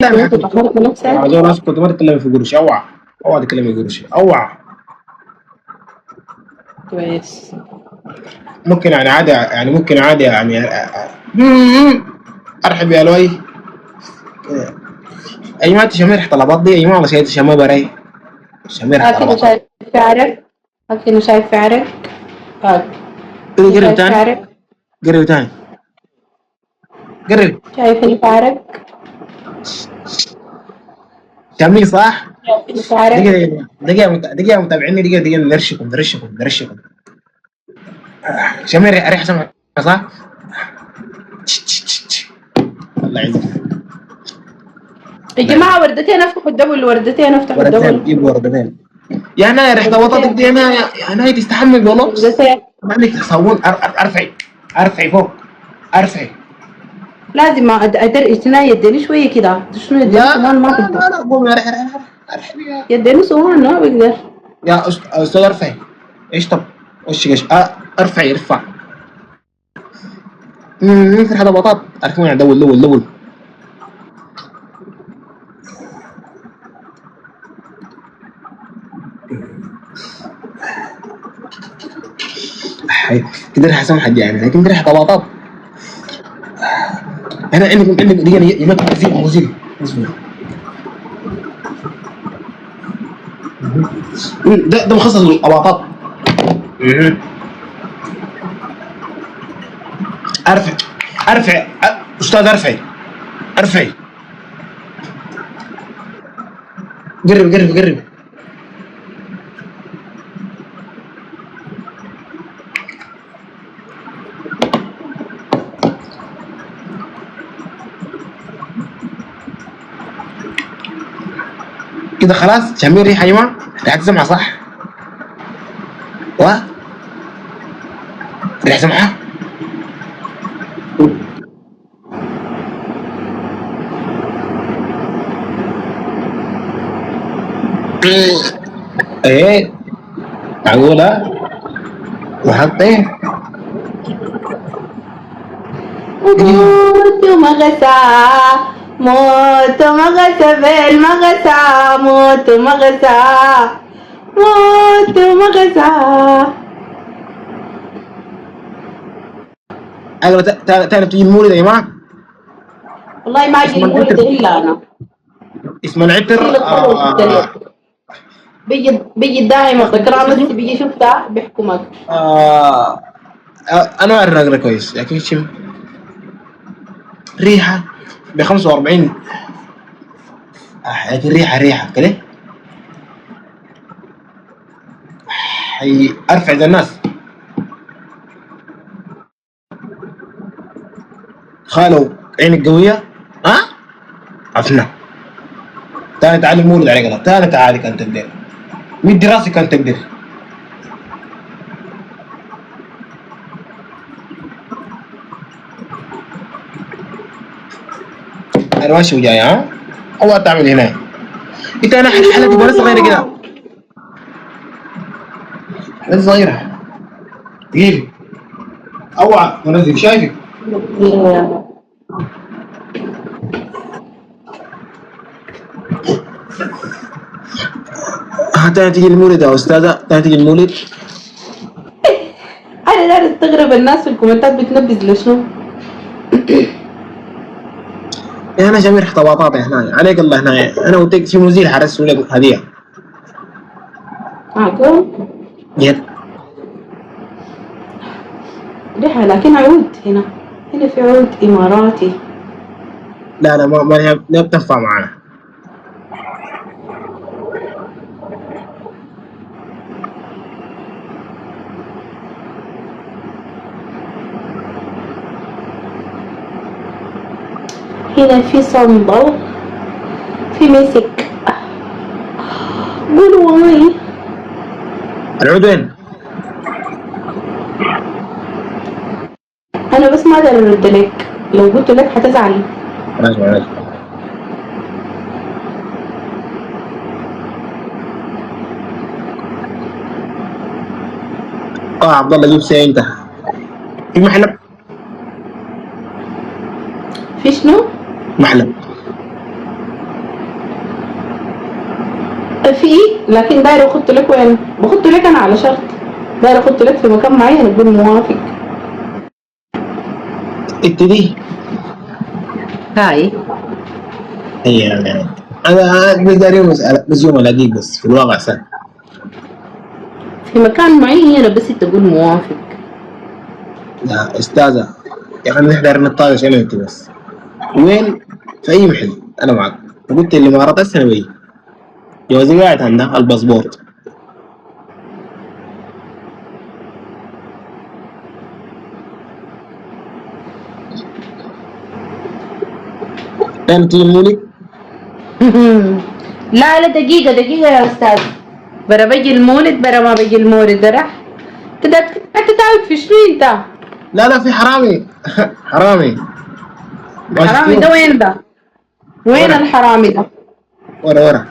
لا وانت اتأخرت نفسك. هذول ناس كنت ما تتكلم في قروش. اوعى اوعى تتكلم في قروش، اوعى. كويس. ممكن يعني عادي، يعني ممكن عادي يعني ارحب يا لوي. اي ما تشمي ريحه طلبات دي، اي ما شيء تشمي براي شمي ريحه هاك انه طلبات. شايف في عرق. هاك انه شايف في عرق. هاك انه قرب شايف في تاني، عرق. قرب تاني، قرب. شايف انه في عرق. شامي صح؟ شايف انه في عرق. دقيقة دقيقة دقيقة متابعيني، دقيقة نرشكم. شامي ريحة سمعة صح؟ الله يعزك. يا جماعة وردتين افتحوا الدبل، وردتين افتحوا وردتين، الدبل. جيب وردتين. يا هنا ريحة بطاطك وردتين. دي، يا هنا تستحمل والله. وردتين. ما عليك تصون. ارفعي فوق، ارفعي. لازم ادري يديني شوية كده، شنو يديني لا سمان ما لا بقدر. لا لا، قومي ريحة ارحبي يديني سمان ما بقدر. يا استاذ ارفعي. ايش طب؟ وشك ايش؟ ارفعي، ارفع. في هذا بطاط، اركبوني على دول. كده ريحة سمحة دي يعني، لكن دي ريحة بطاط. انا عندكم دقيقة يمكن موسيقى. ده مخصص للاباطات. ارفع، ارفع، استاذ ارفعي. قرب. كده خلاص شمي ريحة يا جماعة، قاعد تسمع صح؟ ريحة سمحة. ايه معقولة؟ وحطيه موت مغسى. موت مغسى بالمغسى. موت مغسى. موت مغسى. ايوه. تاني بتيجي المولد يا جماعة. والله ما اجي اسم المولد العطر، الا انا. اسم العطر كل الخروج بيجي دائما ذكران نفسي، بيجي شفتها بيحكمك. انا اعرف اقرا كويس، لكن شم ريحة ب 45. لكن ريحة كده حي ارفع زي الناس. خالو عينك قوية. عفنا. تاني تعالي مولد عليك الله، تاني تعالي كان تقدر. مدي راسي كان تقدر. انا ماشي وجاي اوعى تعمل هنا. انت انا حلقتي بس صغيرة كده، بس صغيرة. دقيقة اوعى منزل شايفك. تاني تيجي المولد يا استاذة، تاني تيجي المولد. انا داير استغرب الناس في الكومنتات بتنبذ لشنو. انا شامي ريحة بطاطا هنا عليك الله هنا. انا قلت لك في مزيل حرس لك هدية. معقول. جد ريحة لكن عود هنا. هنا في عود اماراتي. لا ما بتنفع معانا. هنا في صندل. في مسك. قولوا واي. العود وين؟ انا بس ما اقدر ارد لك، لو قلت لك حتزعل. معلش. عبد الله جيب سي انت. في محلب. في شنو؟ محلب. في لكن داير اخط لك وين؟ بخط لك انا على شرط، داير اخط لك في مكان معين تقول موافق. انت دي هاي هي يعني انا بس داري مسألة بس يوم الاقيك بس في الواقع سهل. في مكان معين بس تقول موافق. يا استاذة يا اخي نحن دايرين نتطايش انا وانت بس. وين؟ في اي محل انا معك. قلت اللي ما رضيت انا بي جوازي قاعد عندها الباسبورت. تاني تجي المولد. لا دقيقة يا أستاذ، برا بجي المولد برا ما بجي المولد راح أنت تعرف في شنو أنت؟ لا في حرامي حرامي. الحرامي ده وين ده؟ وين ورا. الحرامي ده؟ ورا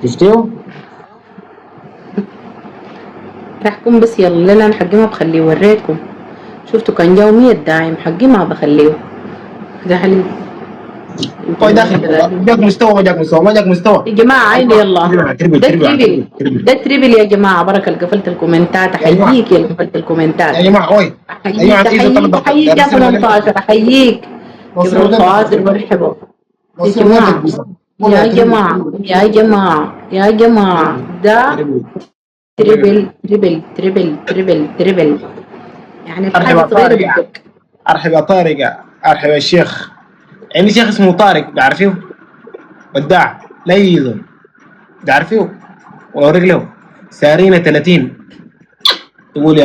شفتيه؟ راح كون بس يلا لا أنا حقي ما بخليه وريتكم. شفتوا كان يومي الدايم حقي ما بخليه. ده حلو. طيب داخل جاك مستوى ما جاك مستوى يا جماعة عيني يلا. ده تريبل تربل. ده تريبل يا جماعة. بركة اللي قفلت الكومنتات. أحييك يا اللي قفلت الكومنتات. يا جماعة اوي أحييك يا 18. أحييك كبر الخواطر مرحبا يا جماعة ده تريبل يعني الحاجة صغيرة بدك. ارحب يا طارق، ارحب يا الشيخ. عندي شيخ اسمه طارق بعرفيه وداع لا يزن بعرفيه وأوريك له سارينا 30. تقول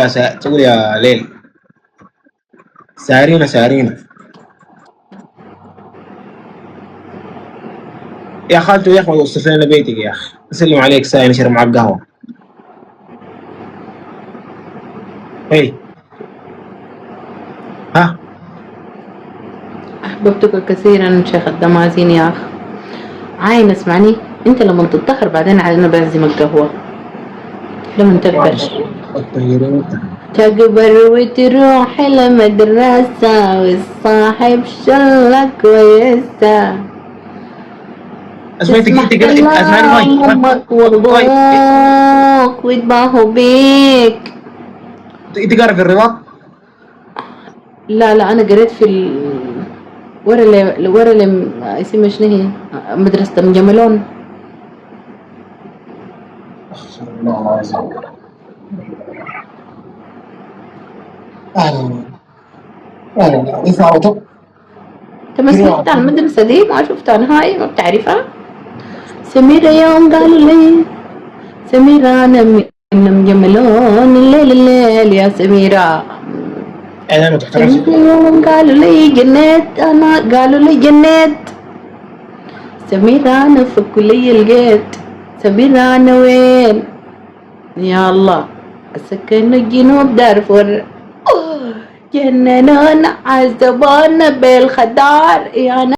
يا ليل سارينا يا خالته يا اخي وصف لنا بيتك يا اخي اسلم عليك ساي نشرب معك قهوه. هي ها أحببتك كثيرا شيخ الدمازين يا أخ. عاين اسمعني أنت لما تتأخر بعدين علينا بعزمك قهوة لما تكبر وتروح المدرسة والصاحب شلة كويسة اسمعي أمك وأبوك ويتباهوا بيك. انت قاري في الرباط؟ لا أنا قريت في ورا اللي اسمها شنو هي مدرسة المجملون. أهلا انت ما سمعت عن المدرسة دي؟ ما شفتها نهائي؟ ما بتعرفها؟ سميرة يوم قالوا لي سميرة أنا من مجملون الليل يا سميرة. انا سميرة يوم قالوا لي جنيت أنا قالوا لي جنيت. سميرة أنا في الكلية لقيت. سميرة أنا وين؟ يا الله سكن الجنوب دارفور جننونا عذبونا بالخدار يا